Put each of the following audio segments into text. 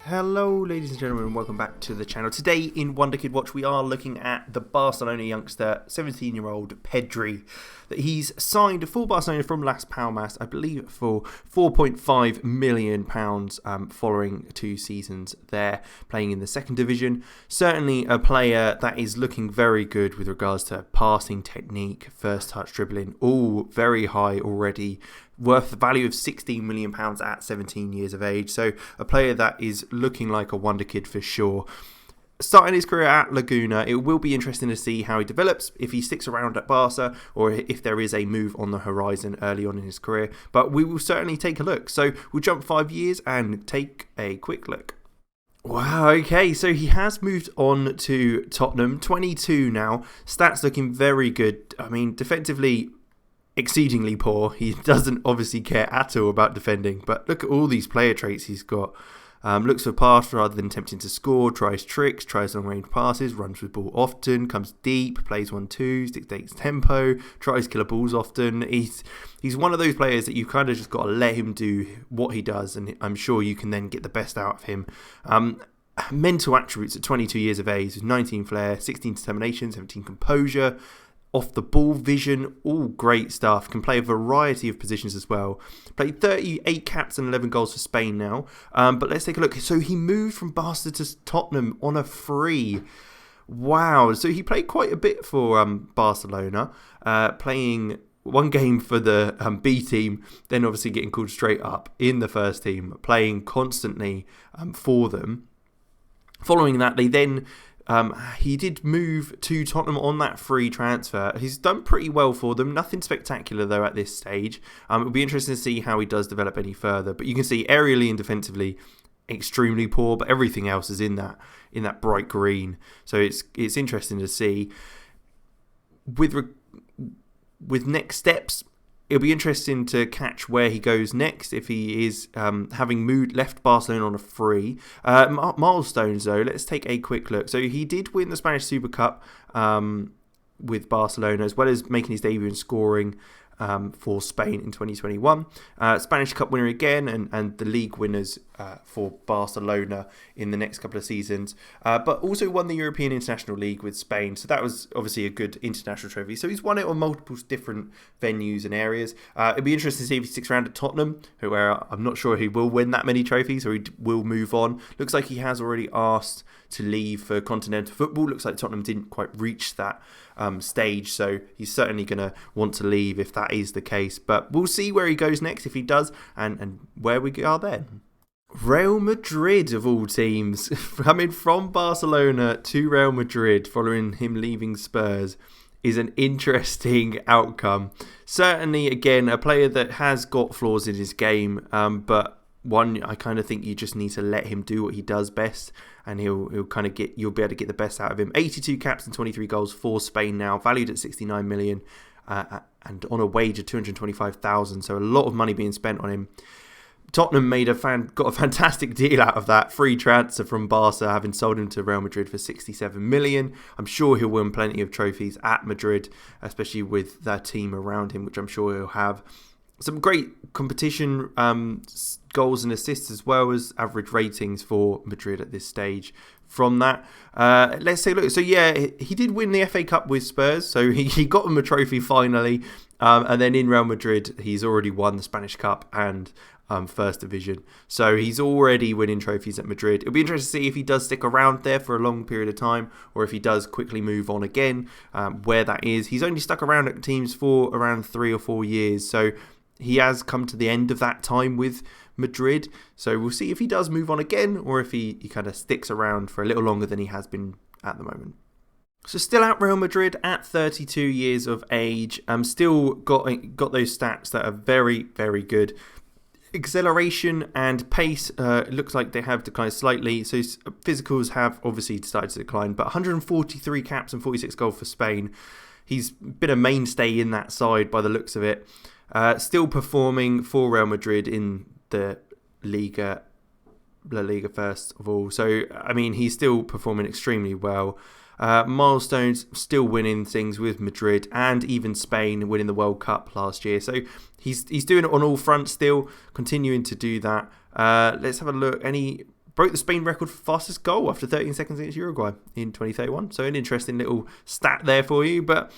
Hello ladies and gentlemen, and welcome back to the channel. Today in Wonderkid Watch we are looking at the Barcelona youngster, 17-year-old Pedri, that he's signed for Barcelona from Las Palmas, I believe for £4.5 million following 2 seasons there, playing in the second division. Certainly a player that is looking very good with regards to passing technique, first touch dribbling, all very high already. Worth the value of £16 million at 17 years of age. So a player that is looking like a wonder kid for sure. Starting his career at Laguna, it will be interesting to see how he develops, if he sticks around at Barca, or if there is a move on the horizon early on in his career. But we will certainly take a look. So we'll jump 5 years and take a quick look. Wow, okay, so he has moved on to Tottenham, 22 now. Stats looking very good. I mean, defensively, exceedingly poor. He doesn't obviously care at all about defending, but look at all these player traits he's got. Looks for pass rather than attempting to score, tries tricks, tries long range passes, runs with ball often, comes deep, plays 1-2, dictates tempo, tries killer balls often. He's one of those players that you kind of just got to let him do what he does, and I'm sure you can then get the best out of him. Mental attributes at 22 years of age: 19 flair, 16 determination, 17 composure, off the ball vision, all great stuff. Can play a variety of positions as well. Played 38 caps and 11 goals for Spain now. But let's take a look. So he moved from Barca to Tottenham on a free. Wow. So he played quite a bit for Barcelona, playing one game for the B team, then obviously getting called straight up in the first team, playing constantly for them. Following that, they then he did move to Tottenham on that free transfer. He's done pretty well for them. Nothing spectacular though at this stage. It'll be interesting to see how he does develop any further. But you can see aerially and defensively extremely poor, but everything else is in that bright green. So it's interesting to see. With next steps, it'll be interesting to catch where he goes next if he is having left Barcelona on a free. Milestones, though, let's take a quick look. So he did win the Spanish Super Cup with Barcelona, as well as making his debut and scoring for Spain in 2021. Spanish Cup winner again, and the league winners for Barcelona in the next couple of seasons. But also won the European International League with Spain. So that was obviously a good international trophy. So he's won it on multiple different venues and areas. It'd be interesting to see if he sticks around at Tottenham, where I'm not sure he will win that many trophies, or he will move on. Looks like he has already asked to leave for continental football. Looks like Tottenham didn't quite reach that stage, so he's certainly going to want to leave if that is the case. But we'll see where he goes next if he does, and where we are then. Real Madrid, of all teams, coming from Barcelona to Real Madrid following him leaving Spurs, is an interesting outcome. Certainly, again, a player that has got flaws in his game, but one, I kind of think you just need to let him do what he does best, and you'll be able to get the best out of him. 82 caps and 23 goals for Spain now, valued at 69 million, and on a wage of 225,000. So a lot of money being spent on him. Tottenham got a fantastic deal out of that free transfer from Barca, having sold him to Real Madrid for 67 million. I'm sure he'll win plenty of trophies at Madrid, especially with their team around him, which I'm sure he'll have. Some great competition goals and assists, as well as average ratings for Madrid at this stage. From that, let's take a look. So yeah, he did win the FA Cup with Spurs, so he got him a trophy finally. And then in Real Madrid, he's already won the Spanish Cup and First Division. So he's already winning trophies at Madrid. It'll be interesting to see if he does stick around there for a long period of time, or if he does quickly move on again, where that is. He's only stuck around at teams for around 3 or 4 years, so he has come to the end of that time with Madrid. So we'll see if he does move on again, or if he kind of sticks around for a little longer than he has been at the moment. So still at Real Madrid at 32 years of age. Still got those stats that are very, very good. Acceleration and pace looks like they have declined slightly. So physicals have obviously started to decline, but 143 caps and 46 goals for Spain. He's been a mainstay in that side by the looks of it. Still performing for Real Madrid in the La Liga first of all. So, I mean, he's still performing extremely well. Milestones, still winning things with Madrid and even Spain, winning the World Cup last year. So he's doing it on all fronts still, continuing to do that. Let's have a look. Any broke the Spain record for fastest goal after 13 seconds against Uruguay in 2031. So an interesting little stat there for you. But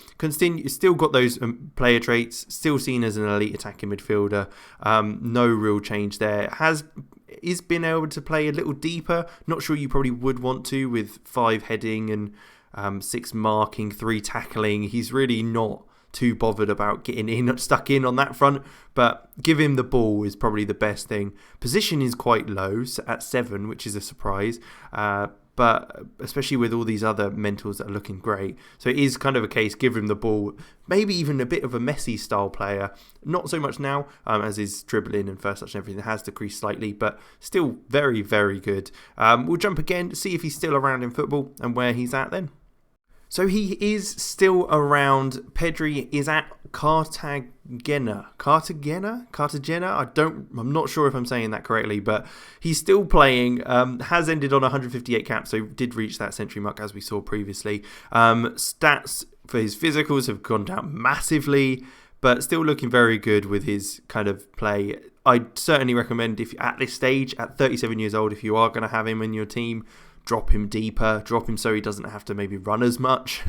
still got those player traits, still seen as an elite attacking midfielder. No real change there. Is been able to play a little deeper. Not sure you probably would want to with 5 heading and 6 marking, 3 tackling. He's really not too bothered about getting stuck in on that front, but give him the ball is probably the best thing. Position is quite low at 7, which is a surprise, but especially with all these other mentals that are looking great. So it is kind of a case, give him the ball, maybe even a bit of a Messi style player. Not so much now, as his dribbling and first touch and everything has decreased slightly, but still very, very good. We'll jump again to see if he's still around in football and where he's at then. So he is still around. Pedri is at Cartagena. I'm not sure if I'm saying that correctly, but he's still playing. Has ended on 158 caps, so did reach that century mark as we saw previously. Stats for his physicals have gone down massively, but still looking very good with his kind of play. I'd certainly recommend, if at this stage, at 37 years old, if you are going to have him in your team, drop him deeper, drop him so he doesn't have to maybe run as much,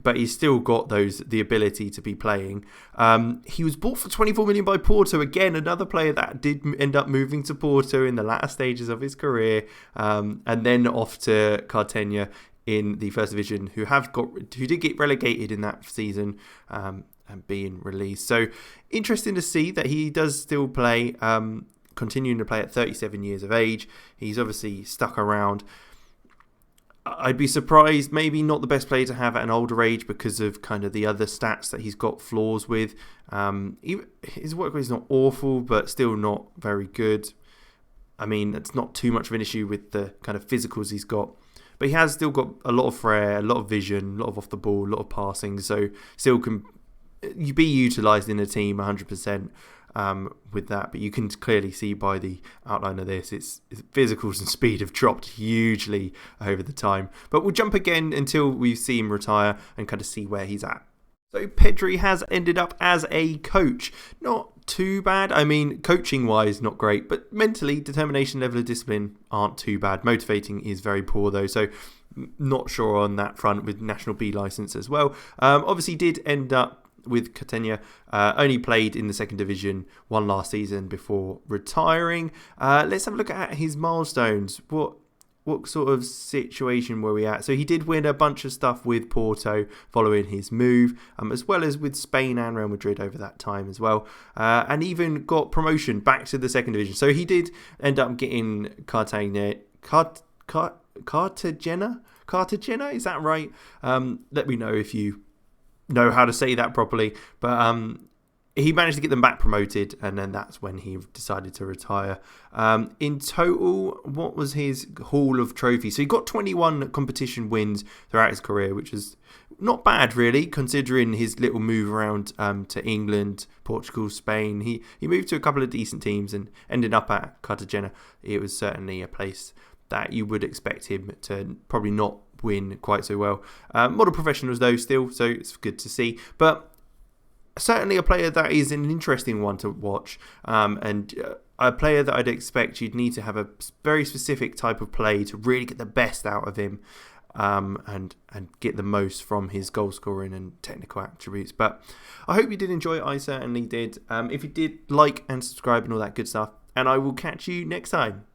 but he's still got the ability to be playing. He was bought for 24 million by Porto, again another player that did end up moving to Porto in the latter stages of his career, and then off to Cartagena in the first division, who did get relegated in that season, and being released. So interesting to see that he does still play, continuing to play at 37 years of age. He's obviously stuck around. I'd be surprised, maybe not the best player to have at an older age because of kind of the other stats that he's got flaws with. His work rate is not awful, but still not very good. I mean, it's not too much of an issue with the kind of physicals he's got, but he has still got a lot of flair, a lot of vision, a lot of off the ball, a lot of passing, so still can be utilised in a team 100%. With that, but you can clearly see by the outline of this, its physicals and speed have dropped hugely over the time. But we'll jump again until we see him retire and kind of see where he's at. So Pedri has ended up as a coach. Not too bad. I mean, coaching wise, not great, but mentally, determination, level of discipline aren't too bad. Motivating is very poor though, so not sure on that front with National B licence as well. Obviously did end up with Cartagena, only played in the second division one last season before retiring. Let's have a look at his milestones. What sort of situation were we at? So he did win a bunch of stuff with Porto following his move, as well as with Spain and Real Madrid over that time as well, and even got promotion back to the second division. So he did end up getting Cartagena, is that right? Let me know if you know how to say that properly, but he managed to get them back promoted, and then that's when he decided to retire. In total, what was his haul of trophies? So he got 21 competition wins throughout his career, which is not bad really, considering his little move around to England, Portugal, Spain. He moved to a couple of decent teams and ended up at Cartagena. It was certainly a place that you would expect him to probably not win quite so well. Model professionals though still, so it's good to see. But certainly a player that is an interesting one to watch, and a player that I'd expect you'd need to have a very specific type of play to really get the best out of him, and get the most from his goal scoring and technical attributes. But I hope you did enjoy it. I certainly did. If you did, like and subscribe and all that good stuff, and I will catch you next time.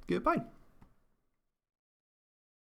Goodbye.